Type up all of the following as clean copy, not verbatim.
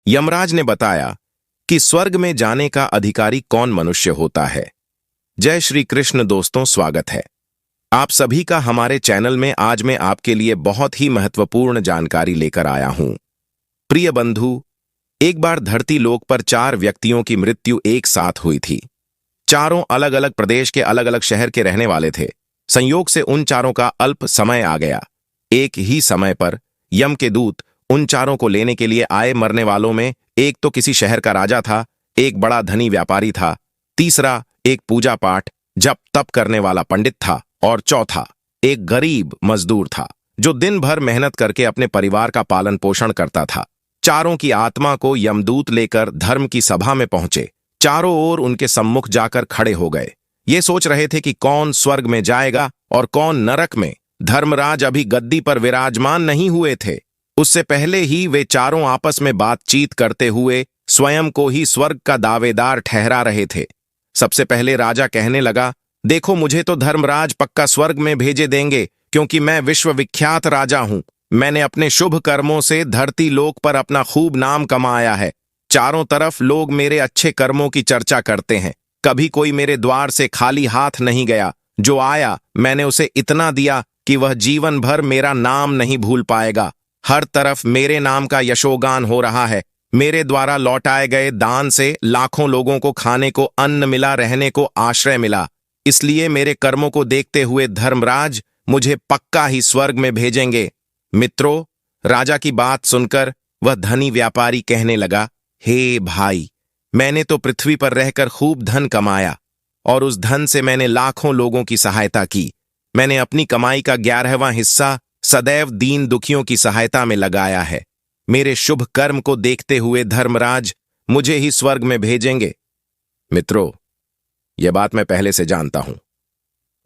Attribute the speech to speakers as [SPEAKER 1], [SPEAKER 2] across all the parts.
[SPEAKER 1] यमराज ने बताया कि स्वर्ग में जाने का अधिकारी कौन मनुष्य होता है। जय श्री कृष्ण दोस्तों, स्वागत है आप सभी का हमारे चैनल में। आज मैं आपके लिए बहुत ही महत्वपूर्ण जानकारी लेकर आया हूं। प्रिय बंधु, एक बार धरती लोक पर 4 व्यक्तियों की मृत्यु एक साथ हुई थी। चारों अलग अलग प्रदेश के अलग अलग शहर के रहने वाले थे। संयोग से उन चारों का अल्प समय आ गया। एक ही समय पर यम के दूत उन चारों को लेने के लिए आए। मरने वालों में एक तो किसी शहर का राजा था, एक बड़ा धनी व्यापारी था, तीसरा एक पूजा पाठ जप तप करने वाला पंडित था और चौथा एक गरीब मजदूर था जो दिन भर मेहनत करके अपने परिवार का पालन पोषण करता था। चारों की आत्मा को यमदूत लेकर धर्म की सभा में पहुंचे। चारों ओर उनके सम्मुख जाकर खड़े हो गए। ये सोच रहे थे कि कौन स्वर्ग में जाएगा और कौन नरक में। धर्मराज अभी गद्दी पर विराजमान नहीं हुए थे। उससे पहले ही वे चारों आपस में बातचीत करते हुए स्वयं को ही स्वर्ग का दावेदार ठहरा रहे थे। सबसे पहले राजा कहने लगा, देखो, मुझे तो धर्मराज पक्का स्वर्ग में भेजे देंगे, क्योंकि मैं विश्वविख्यात राजा हूं। मैंने अपने शुभ कर्मों से धरती लोक पर अपना खूब नाम कमाया है। चारों तरफ लोग मेरे अच्छे कर्मों की चर्चा करते हैं। कभी कोई मेरे द्वार से खाली हाथ नहीं गया। जो आया मैंने उसे इतना दिया कि वह जीवन भर मेरा नाम नहीं भूल पाएगा। हर तरफ मेरे नाम का यशोगान हो रहा है। मेरे द्वारा लौटाए गए दान से लाखों लोगों को खाने को अन्न मिला, रहने को आश्रय मिला। इसलिए मेरे कर्मों को देखते हुए धर्मराज मुझे पक्का ही स्वर्ग में भेजेंगे। मित्रों, राजा की बात सुनकर वह धनी व्यापारी कहने लगा, हे भाई, मैंने तो पृथ्वी पर रहकर खूब धन कमाया और उस धन से मैंने लाखों लोगों की सहायता की। मैंने अपनी कमाई का 11वां हिस्सा सदैव दीन दुखियों की सहायता में लगाया है। मेरे शुभ कर्म को देखते हुए धर्मराज मुझे ही स्वर्ग में भेजेंगे। मित्रों, यह बात मैं पहले से जानता हूं।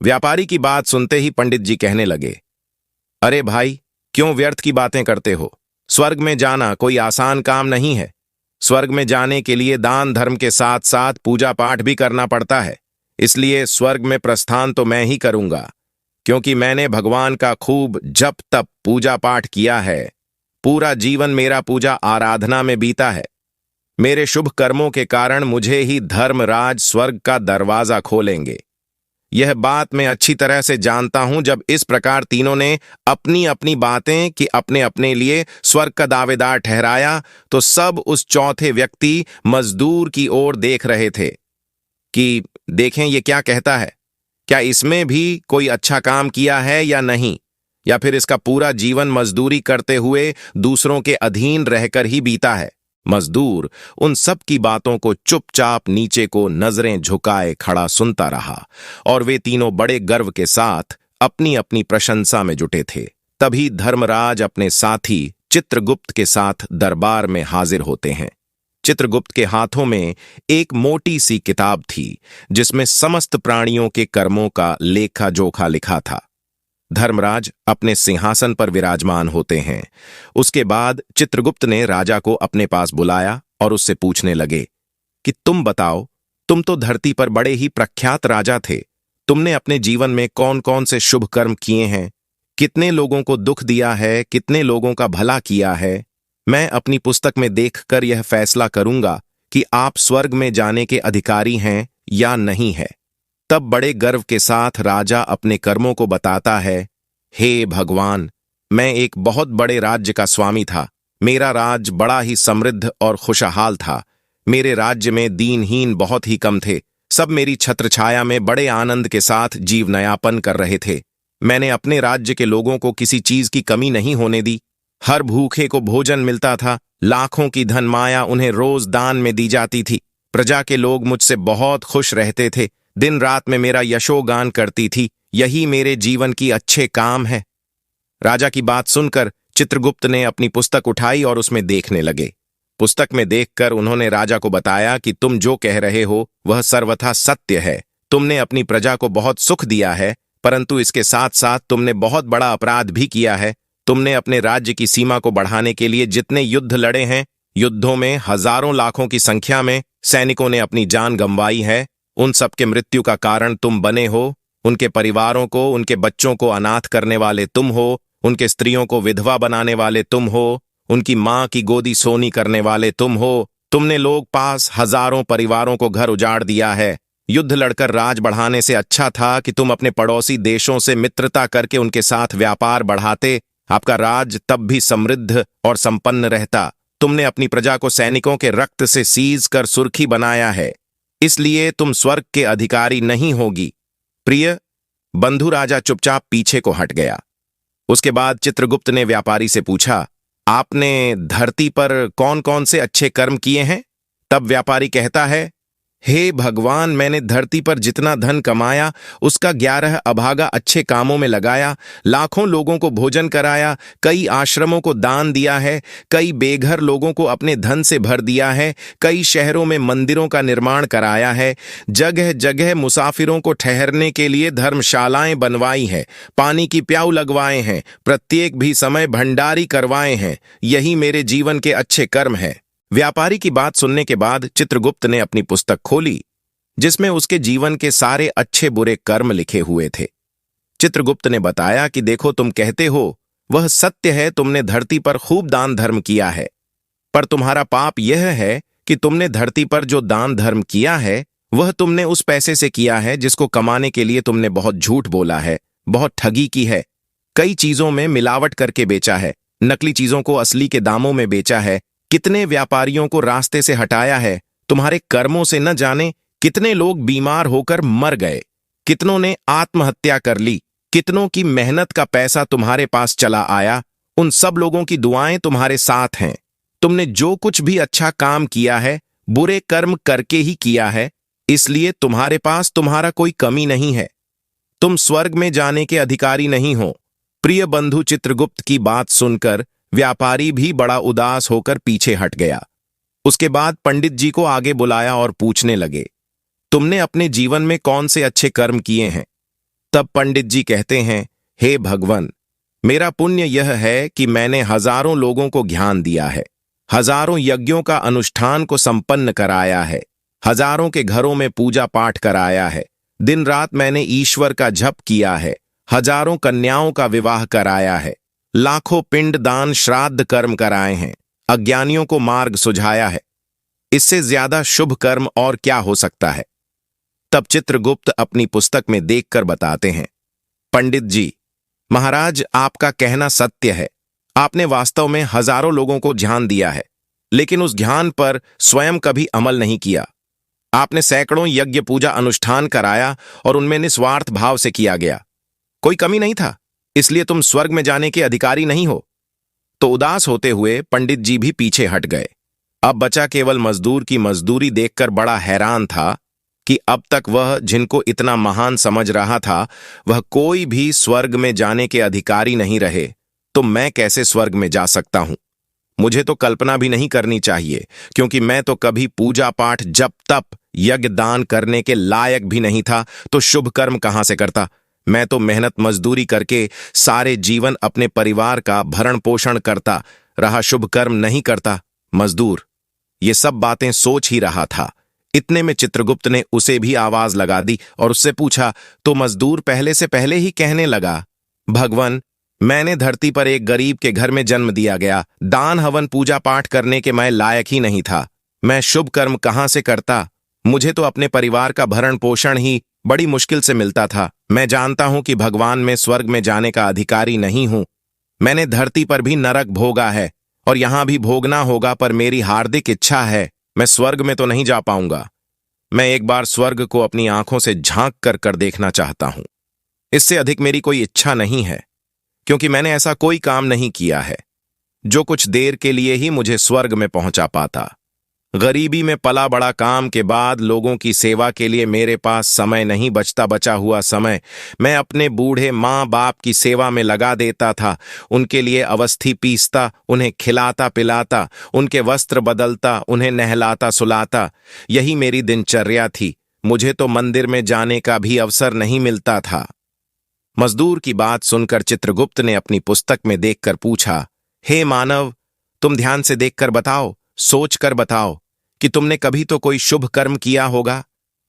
[SPEAKER 1] व्यापारी की बात सुनते ही पंडित जी कहने लगे, अरे भाई, क्यों व्यर्थ की बातें करते हो? स्वर्ग में जाना कोई आसान काम नहीं है। स्वर्ग में जाने के लिए दान धर्म के साथ साथ पूजा पाठ भी करना पड़ता है। इसलिए स्वर्ग में प्रस्थान तो मैं ही करूंगा, क्योंकि मैंने भगवान का खूब जप तप पूजा पाठ किया है। पूरा जीवन मेरा पूजा आराधना में बीता है। मेरे शुभ कर्मों के कारण मुझे ही धर्मराज स्वर्ग का दरवाजा खोलेंगे। यह बात मैं अच्छी तरह से जानता हूं। जब इस प्रकार तीनों ने अपनी अपनी बातें कि अपने अपने लिए स्वर्ग का दावेदार ठहराया, तो सब उस चौथे व्यक्ति मजदूर की ओर देख रहे थे कि देखें ये क्या कहता है, क्या इसमें भी कोई अच्छा काम किया है या नहीं, या फिर इसका पूरा जीवन मजदूरी करते हुए दूसरों के अधीन रहकर ही बीता है। मजदूर उन सब की बातों को चुपचाप नीचे को नजरें झुकाए खड़ा सुनता रहा और वे तीनों बड़े गर्व के साथ अपनी अपनी प्रशंसा में जुटे थे। तभी धर्मराज अपने साथी चित्रगुप्त के साथ दरबार में हाजिर होते हैं। चित्रगुप्त के हाथों में एक मोटी सी किताब थी जिसमें समस्त प्राणियों के कर्मों का लेखा जोखा लिखा था। धर्मराज अपने सिंहासन पर विराजमान होते हैं। उसके बाद चित्रगुप्त ने राजा को अपने पास बुलाया और उससे पूछने लगे कि तुम बताओ, तुम तो धरती पर बड़े ही प्रख्यात राजा थे। तुमने अपने जीवन में कौन कौन से शुभ कर्म किए हैं? कितने लोगों को दुख दिया है? कितने लोगों का भला किया है? मैं अपनी पुस्तक में देखकर यह फैसला करूंगा कि आप स्वर्ग में जाने के अधिकारी हैं या नहीं है। तब बड़े गर्व के साथ राजा अपने कर्मों को बताता है, हे भगवान, मैं एक बहुत बड़े राज्य का स्वामी था। मेरा राज्य बड़ा ही समृद्ध और खुशहाल था। मेरे राज्य में दीनहीन बहुत ही कम थे। सब मेरी छत्रछाया में बड़े आनंद के साथ जीवनयापन कर रहे थे। मैंने अपने राज्य के लोगों को किसी चीज की कमी नहीं होने दी। हर भूखे को भोजन मिलता था। लाखों की धन माया उन्हें रोज दान में दी जाती थी। प्रजा के लोग मुझसे बहुत खुश रहते थे। दिन रात में मेरा यशोगान करती थी। यही मेरे जीवन की अच्छे काम है। राजा की बात सुनकर चित्रगुप्त ने अपनी पुस्तक उठाई और उसमें देखने लगे। पुस्तक में देखकर उन्होंने राजा को बताया कि तुम जो कह रहे हो वह सर्वथा सत्य है। तुमने अपनी प्रजा को बहुत सुख दिया है, परंतु इसके साथ साथ तुमने बहुत बड़ा अपराध भी किया है। तुमने अपने राज्य की सीमा को बढ़ाने के लिए जितने युद्ध लड़े हैं, युद्धों में हजारों लाखों की संख्या में सैनिकों ने अपनी जान गंवाई है। उन सबके मृत्यु का कारण तुम बने हो। उनके परिवारों को, उनके बच्चों को अनाथ करने वाले तुम हो। उनके स्त्रियों को विधवा बनाने वाले तुम हो। उनकी माँ की गोदी सोनी करने वाले तुम हो। तुमने लोग पास हजारों परिवारों को घर उजाड़ दिया है। युद्ध लड़कर राज बढ़ाने से अच्छा था कि तुम अपने पड़ोसी देशों से मित्रता करके उनके साथ व्यापार बढ़ाते। आपका राज तब भी समृद्ध और संपन्न रहता। तुमने अपनी प्रजा को सैनिकों के रक्त से सींच कर सुर्खी बनाया है, इसलिए तुम स्वर्ग के अधिकारी नहीं होगी। प्रिय बंधु, राजा चुपचाप पीछे को हट गया। उसके बाद चित्रगुप्त ने व्यापारी से पूछा, आपने धरती पर कौन कौन से अच्छे कर्म किए हैं? तब व्यापारी कहता है, हे भगवान, मैंने धरती पर जितना धन कमाया उसका 11 अभागा अच्छे कामों में लगाया। लाखों लोगों को भोजन कराया, कई आश्रमों को दान दिया है, कई बेघर लोगों को अपने धन से भर दिया है, कई शहरों में मंदिरों का निर्माण कराया है, जगह जगह मुसाफिरों को ठहरने के लिए धर्मशालाएं बनवाई है, पानी की प्याऊ लगवाए हैं, प्रत्येक भी समय भंडारी करवाए हैं। यही मेरे जीवन के अच्छे कर्म हैं। व्यापारी की बात सुनने के बाद चित्रगुप्त ने अपनी पुस्तक खोली, जिसमें उसके जीवन के सारे अच्छे बुरे कर्म लिखे हुए थे। चित्रगुप्त ने बताया कि देखो, तुम कहते हो वह सत्य है, तुमने धरती पर खूब दान धर्म किया है, पर तुम्हारा पाप यह है कि तुमने धरती पर जो दान धर्म किया है वह तुमने उस पैसे से किया है जिसको कमाने के लिए तुमने बहुत झूठ बोला है, बहुत ठगी की है, कई चीजों में मिलावट करके बेचा है, नकली चीजों को असली के दामों में बेचा है, कितने व्यापारियों को रास्ते से हटाया है। तुम्हारे कर्मों से न जाने कितने लोग बीमार होकर मर गए, कितनों ने आत्महत्या कर ली, कितनों की मेहनत का पैसा तुम्हारे पास चला आया। उन सब लोगों की दुआएं तुम्हारे साथ हैं। तुमने जो कुछ भी अच्छा काम किया है बुरे कर्म करके ही किया है, इसलिए तुम्हारे पास तुम्हारा कोई कमी नहीं है। तुम स्वर्ग में जाने के अधिकारी नहीं हो। प्रिय बंधु, चित्रगुप्त की बात सुनकर व्यापारी भी बड़ा उदास होकर पीछे हट गया। उसके बाद पंडित जी को आगे बुलाया और पूछने लगे, तुमने अपने जीवन में कौन से अच्छे कर्म किए हैं? तब पंडित जी कहते हैं, हे भगवान, मेरा पुण्य यह है कि मैंने हजारों लोगों को ज्ञान दिया है, हजारों यज्ञों का अनुष्ठान को संपन्न कराया है, हजारों के घरों में पूजा पाठ कराया है, दिन रात मैंने ईश्वर का जप किया है, हजारों कन्याओं का विवाह कराया है, लाखों पिंड दान श्राद्ध कर्म कराए हैं, अज्ञानियों को मार्ग सुझाया है। इससे ज्यादा शुभ कर्म और क्या हो सकता है? तब चित्रगुप्त अपनी पुस्तक में देखकर बताते हैं, पंडित जी, महाराज, आपका कहना सत्य है। आपने वास्तव में हजारों लोगों को ज्ञान दिया है, लेकिन उस ज्ञान पर स्वयं कभी अमल नहीं किया। आपने सैकड़ों यज्ञ पूजा अनुष्ठान कराया और उनमें निस्वार्थ भाव से किया गया, कोई कमी नहीं था, इसलिए तुम स्वर्ग में जाने के अधिकारी नहीं हो। तो उदास होते हुए पंडित जी भी पीछे हट गए। अब बचा केवल मजदूर की मजदूरी देखकर बड़ा हैरान था कि अब तक वह जिनको इतना महान समझ रहा था वह कोई भी स्वर्ग में जाने के अधिकारी नहीं रहे, तो मैं कैसे स्वर्ग में जा सकता हूं? मुझे तो कल्पना भी नहीं करनी चाहिए, क्योंकि मैं तो कभी पूजा पाठ जप तप यज्ञ दान करने के लायक भी नहीं था, तो शुभ कर्म कहां से करता? मैं तो मेहनत मजदूरी करके सारे जीवन अपने परिवार का भरण पोषण करता रहा, शुभ कर्म नहीं करता। मजदूर ये सब बातें सोच ही रहा था, इतने में चित्रगुप्त ने उसे भी आवाज लगा दी और उससे पूछा। तो मजदूर पहले से पहले ही कहने लगा, भगवान, मैंने धरती पर एक गरीब के घर में जन्म दिया गया, दान हवन पूजा पाठ करने के मैं लायक ही नहीं था, मैं शुभ कर्म कहां से करता? मुझे तो अपने परिवार का भरण पोषण ही बड़ी मुश्किल से मिलता था। मैं जानता हूं कि भगवान में स्वर्ग में जाने का अधिकारी नहीं हूं। मैंने धरती पर भी नरक भोगा है और यहां भी भोगना होगा, पर मेरी हार्दिक इच्छा है, मैं स्वर्ग में तो नहीं जा पाऊंगा। मैं एक बार स्वर्ग को अपनी आंखों से झांक कर देखना चाहता हूं। इससे अधिक मेरी कोई इच्छा नहीं है, क्योंकि मैंने ऐसा कोई काम नहीं किया है जो कुछ देर के लिए ही मुझे स्वर्ग में पहुंचा पाता। गरीबी में पला बड़ा काम के बाद लोगों की सेवा के लिए मेरे पास समय नहीं बचता। बचा हुआ समय मैं अपने बूढ़े माँ बाप की सेवा में लगा देता था। उनके लिए अवस्थी पीसता, उन्हें खिलाता पिलाता, उनके वस्त्र बदलता, उन्हें नहलाता सुलाता। यही मेरी दिनचर्या थी। मुझे तो मंदिर में जाने का भी अवसर नहीं मिलता था। मजदूर की बात सुनकर चित्रगुप्त ने अपनी पुस्तक में देखकर पूछा, हे मानव, तुम ध्यान से देखकर बताओ, सोच कर बताओ कि तुमने कभी तो कोई शुभ कर्म किया होगा।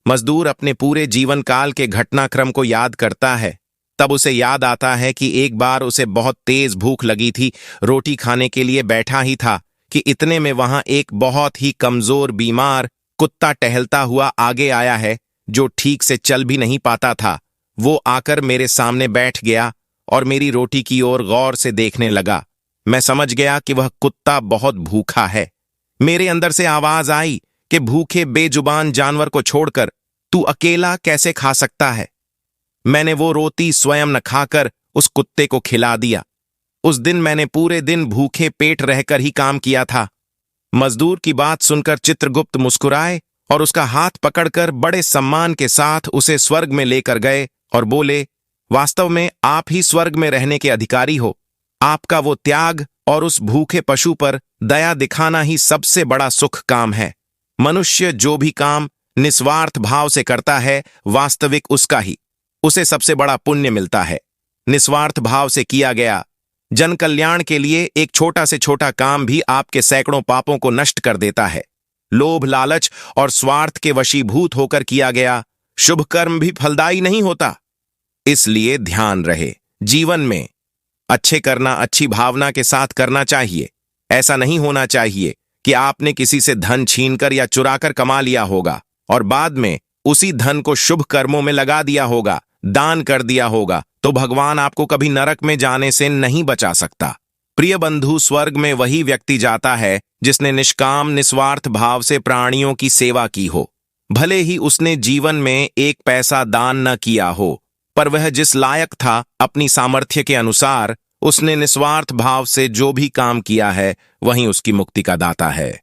[SPEAKER 1] मजदूर अपने पूरे जीवन काल के घटनाक्रम को याद करता है, तब उसे याद आता है कि एक बार उसे बहुत तेज भूख लगी थी। रोटी खाने के लिए बैठा ही था कि इतने में वहां एक बहुत ही कमजोर बीमार कुत्ता टहलता हुआ आगे आया है, जो ठीक से चल भी नहीं पाता था। वो आकर मेरे सामने बैठ गया और मेरी रोटी की ओर गौर से देखने लगा। मैं समझ गया कि वह कुत्ता बहुत भूखा है। मेरे अंदर से आवाज आई कि भूखे बेजुबान जानवर को छोड़कर तू अकेला कैसे खा सकता है। मैंने वो रोटी स्वयं न खाकर उस कुत्ते को खिला दिया। उस दिन मैंने पूरे दिन भूखे पेट रहकर ही काम किया था। मजदूर की बात सुनकर चित्रगुप्त मुस्कुराए और उसका हाथ पकड़कर बड़े सम्मान के साथ उसे स्वर्ग में लेकर गए और बोले, वास्तव में आप ही स्वर्ग में रहने के अधिकारी हो। आपका वो त्याग और उस भूखे पशु पर दया दिखाना ही सबसे बड़ा सुख काम है। मनुष्य जो भी काम निस्वार्थ भाव से करता है, वास्तविक उसका ही उसे सबसे बड़ा पुण्य मिलता है। निस्वार्थ भाव से किया गया जन कल्याण के लिए एक छोटा से छोटा काम भी आपके सैकड़ों पापों को नष्ट कर देता है। लोभ, लालच और स्वार्थ के वशीभूत होकर किया गया शुभ कर्म भी फलदायी नहीं होता। इसलिए ध्यान रहे, जीवन में अच्छे करना अच्छी भावना के साथ करना चाहिए। ऐसा नहीं होना चाहिए कि आपने किसी से धन छीनकर या चुराकर कमा लिया होगा और बाद में उसी धन को शुभ कर्मों में लगा दिया होगा, दान कर दिया होगा, तो भगवान आपको कभी नरक में जाने से नहीं बचा सकता। प्रिय बंधु, स्वर्ग में वही व्यक्ति जाता है जिसने निष्काम निस्वार्थ भाव से प्राणियों की सेवा की हो। भले ही उसने जीवन में एक पैसा दान न किया हो, पर वह जिस लायक था अपनी सामर्थ्य के अनुसार उसने निस्वार्थ भाव से जो भी काम किया है, वही उसकी मुक्ति का दाता है।